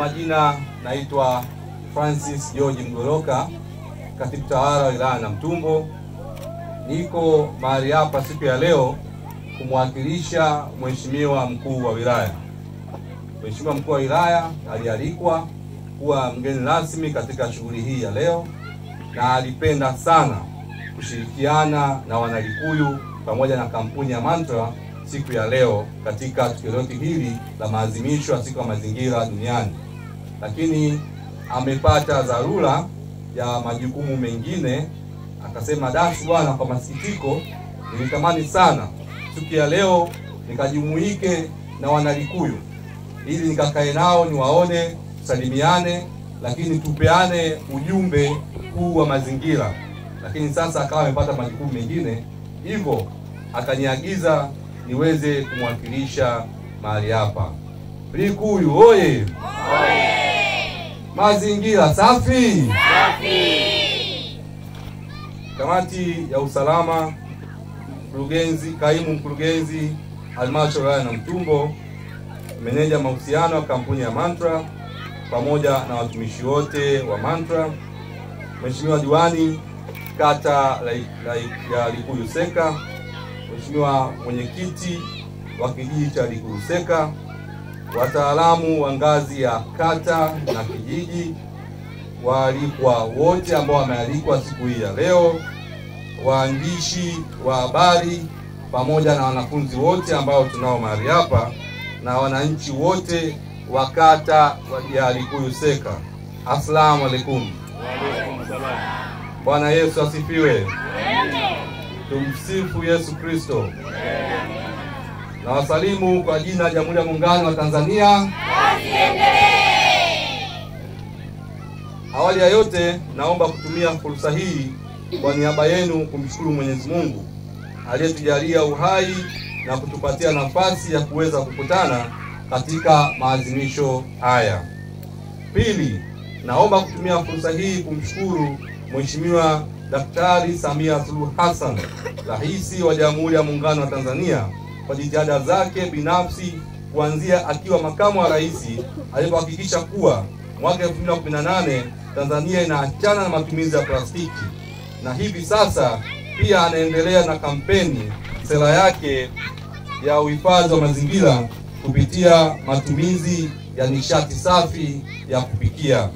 majina naitwa Francis George Mgoloka, katibu tawala wa wilaya Namtumbo. Niko mahali hapa siku ya leo kumwakilisha Mheshimiwa mkuu wa wilaya. Mheshimiwa mkuu wa wilaya alialikwa kuwa mgeni rasmi katika shughuli hii ya leo, na alipenda sana kushirikiana na Wanalikuyu pamoja na kampuni ya Mantra siku ya leo katika tukio hili la maadhimisho ya siku ya mazingira duniani. Lakini amepata dharura ya majukumu mengine, akasema dasi bwana, kwa masikitiko nilitamani sana siku ya leo nikajumuike na Wanalikuyu ili nikakae nao niwaone, salimiane, lakini tupeane ujumbe huu wa mazingira. Lakini sasa akawa amepata majukumu mengine, hivyo akaniagiza niweze kumwakilisha mahali hapa. Likuyu oye! Mazingira safi! Kamati ya usalama, kaimu mkurugenzi halmashauri ya Namtumbo, meneja mahusiano wa kampuni ya Mantra pamoja na watumishi wote wa Mantra, Mheshimiwa diwani kata ya Likuyu Seka, Mheshimiwa mwenyekiti wa kijiji cha Likuyu Seka, wataalamu wa ngazi ya kata na kijiji, waalikwa wote ambao wamealikwa siku hii ya leo, waandishi wa habari pamoja na wanafunzi wote ambao tunao mahali hapa, na wananchi wote wa kata ya Likuyu Seka. Asalamu alaykum. Bwana Yesu asifiwe. Tumsifu Yesu Kristo. Na wasalimu kwa jina la Jamhuri ya Muungano wa Tanzania. Awali ya yote, naomba kutumia fursa hii kwa niaba yenu kumshukuru Mwenyezi Mungu aliyetujalia uhai na kutupatia nafasi ya kuweza kukutana katika maadhimisho haya. Pili, naomba kutumia fursa hii kumshukuru Mheshimiwa Daktari Samia Suluhu Hassan, Rais wa Jamhuri ya Muungano wa Tanzania, kwa jitihada zake binafsi kuanzia akiwa makamu wa rais alipohakikisha kuwa mwaka 2018 Tanzania inaachana na matumizi ya plastiki, na hivi sasa pia anaendelea na kampeni sera yake ya uhifadhi wa mazingira kupitia matumizi ya nishati safi ya kupikia.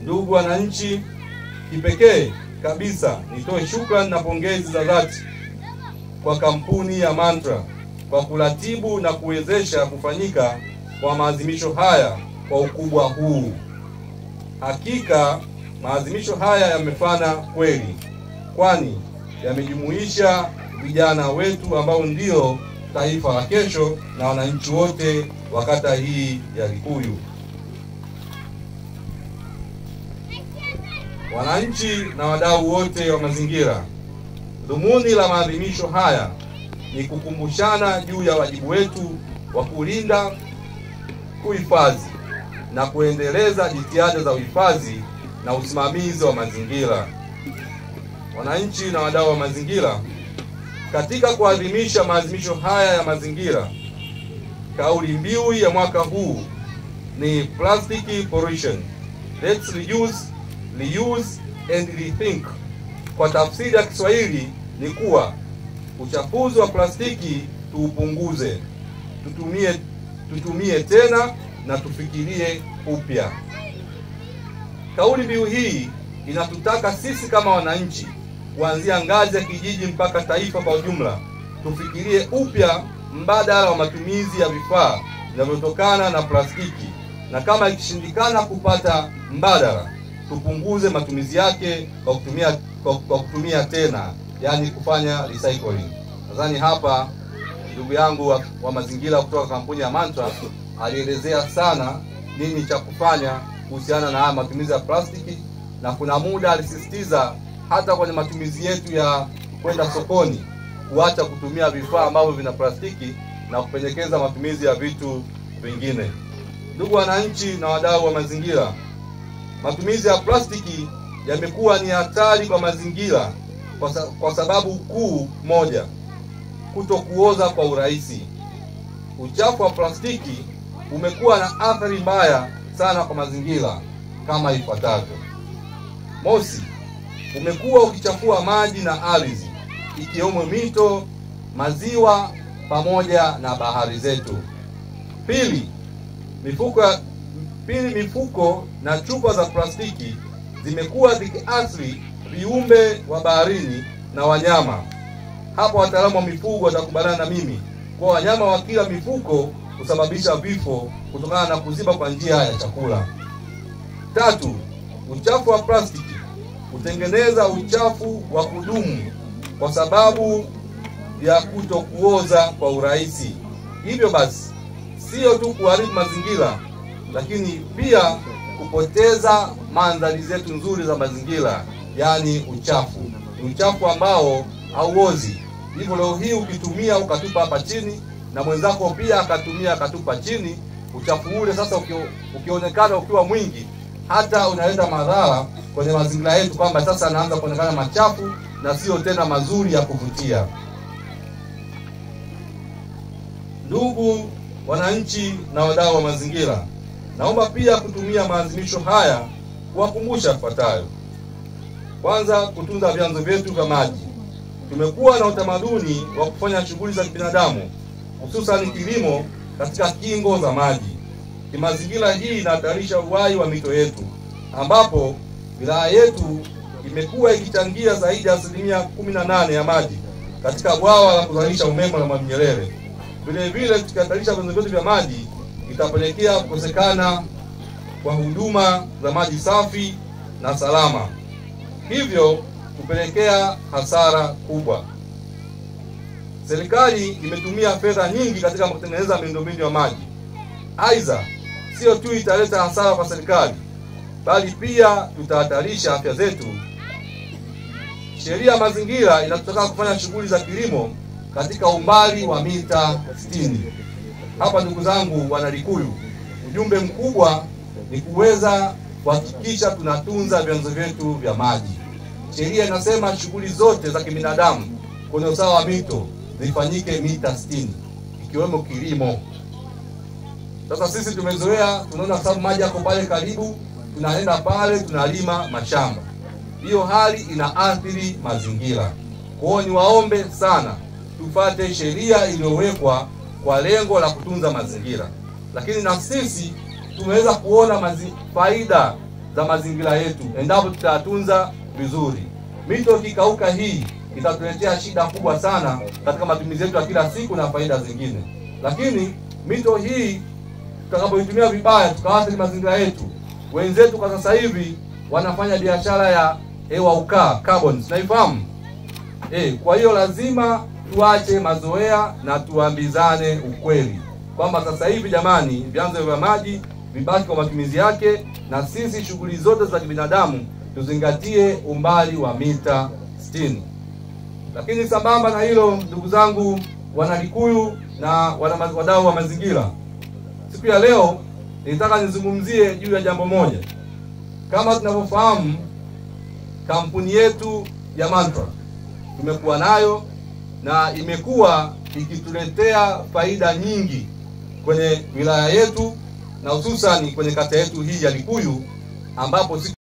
Ndugu wananchi, kipekee kabisa nitoe shukrani na pongezi za dhati kwa kampuni ya Mantra kwa kuratibu na kuwezesha kufanyika kwa maadhimisho haya kwa ukubwa huu. Hakika maadhimisho haya yamefana kweli, kwani yamejumuisha vijana wetu ambao ndio taifa la kesho na wananchi wote wa kata hii ya Likuyu. Wananchi na wadau wote wa mazingira, dhumuni la maadhimisho haya ni kukumbushana juu ya wajibu wetu wa kulinda, kuhifadhi na kuendeleza jitihada za uhifadhi na usimamizi wa mazingira. Wananchi na wadau wa mazingira, katika kuadhimisha maadhimisho haya ya mazingira, kauli mbiu ya mwaka huu ni plastic pollution. Let's reduce, reuse and rethink. Kwa tafsiri ya Kiswahili ni kuwa uchafuzi wa plastiki tuupunguze, tutumie tena na tufikirie upya. Kauli mbiu hii inatutaka sisi kama wananchi, kuanzia ngazi ya kijiji mpaka taifa kwa ujumla, tufikirie upya mbadala wa matumizi ya vifaa vinavyotokana na plastiki, na kama ikishindikana kupata mbadala, tupunguze matumizi yake kwa kutumia tena, yani kufanya recycling. Nadhani hapa ndugu yangu wa mazingira kutoka kampuni ya Mantra alielezea sana nini cha kufanya kuhusiana na matumizi ya plastiki, na kuna muda alisisitiza hata kwenye matumizi yetu ya kwenda sokoni kuacha kutumia vifaa ambavyo vina plastiki na kupendekeza matumizi ya vitu vingine. Ndugu wananchi na wadau wa mazingira, matumizi ya plastiki yamekuwa ni hatari kwa mazingira kwa sababu kuu moja: kutokuoza kwa urahisi. Uchafu wa plastiki umekuwa na athari mbaya sana kwa mazingira kama ifuatavyo. Mosi, umekuwa ukichafua maji na ardhi, ikiwemo mito, maziwa pamoja na bahari zetu. Pili, mifuko na chupa za plastiki zimekuwa zikiathiri viumbe wa baharini na wanyama. Hapo wataalamu wa mifugo watakubaliana na mimi kwa wanyama wa kila mifuko husababisha vifo kutokana na kuziba kwa njia ya chakula. Tatu, uchafu wa plastiki hutengeneza uchafu wa kudumu kwa sababu ya kutokuoza kwa urahisi. Hivyo basi, sio tu kuharibu mazingira, lakini pia kupoteza mandhari zetu nzuri za mazingira, yani uchafu. Uchafu ambao hauozi. Hivyo leo hii ukitumia ukatupa hapa chini na mwenzako pia akatumia akatupa chini, uchafu ule sasa ukionekana ukiwa mwingi, hata unaleta madhara kwenye mazingira yetu, kwamba sasa anaanza kuonekana machafu na sio tena mazuri ya kuvutia. Ndugu wananchi na wadau wa mazingira, naomba pia kutumia maadhimisho haya kuwakumbusha yafuatayo. Kwanza, kutunza vyanzo vyetu vya maji. Tumekuwa na utamaduni wa kufanya shughuli za binadamu, hususan kilimo, katika kingo za maji. Kimazingira hii inahatarisha uhai wa mito yetu, ambapo wilaya yetu imekuwa ikichangia zaidi ya 18% ya maji katika bwawa la kuzalisha umeme la Mwalimu Nyerere. Vile vile tukihatarisha vyanzo vyetu vya maji, itapelekea kukosekana kwa huduma za maji safi na salama, hivyo kupelekea hasara kubwa. Serikali imetumia fedha nyingi katika kutengeneza miundombinu ya maji. Aidha, sio tu italeta hasara kwa serikali, bali pia tutahatarisha afya zetu. Sheria ya mazingira inatutaka kufanya shughuli za kilimo katika umbali wa mita 60. Hapa ndugu zangu Wanalikuyu, ujumbe mkubwa ni kuweza kuhakikisha tunatunza vyanzo vyetu vya maji. Sheria inasema shughuli zote za kibinadamu kwenye usawa wa mito zifanyike mita 60, ikiwemo kilimo. Sasa sisi tumezoea, tunaona sababu maji yako pale karibu, tunaenda pale tunalima mashamba. Hiyo hali inaathiri mazingira. Kwa hiyo niwaombe sana tufuate sheria iliyowekwa kwa lengo la kutunza mazingira. Lakini na sisi tumeweza kuona faida za mazingira yetu endapo tutatunza vizuri. Mito ikikauka hii itatuletea shida kubwa sana katika matumizi yetu ya kila siku na faida zingine. Lakini mito hii tutakapoitumia vibaya tukaathiri mazingira yetu, wenzetu kwa sasa hivi wanafanya biashara ya hewa ukaa, carbon, tunaifahamu. Kwa hiyo lazima tuache mazoea na tuambizane ukweli kwamba sasa hivi jamani, vyanzo vya maji vibaki kwa matumizi yake, na sisi shughuli zote za kibinadamu tuzingatie umbali wa mita 60. Lakini sambamba na hilo, ndugu zangu Wanalikuyu na wadau wa mazingira, siku ya leo nitaka nizungumzie juu ya jambo moja. Kama tunavyofahamu, kampuni yetu ya Mantra tumekuwa nayo na imekuwa ikituletea faida nyingi kwenye wilaya yetu na hususani kwenye kata yetu hii ya Likuyu, ambapo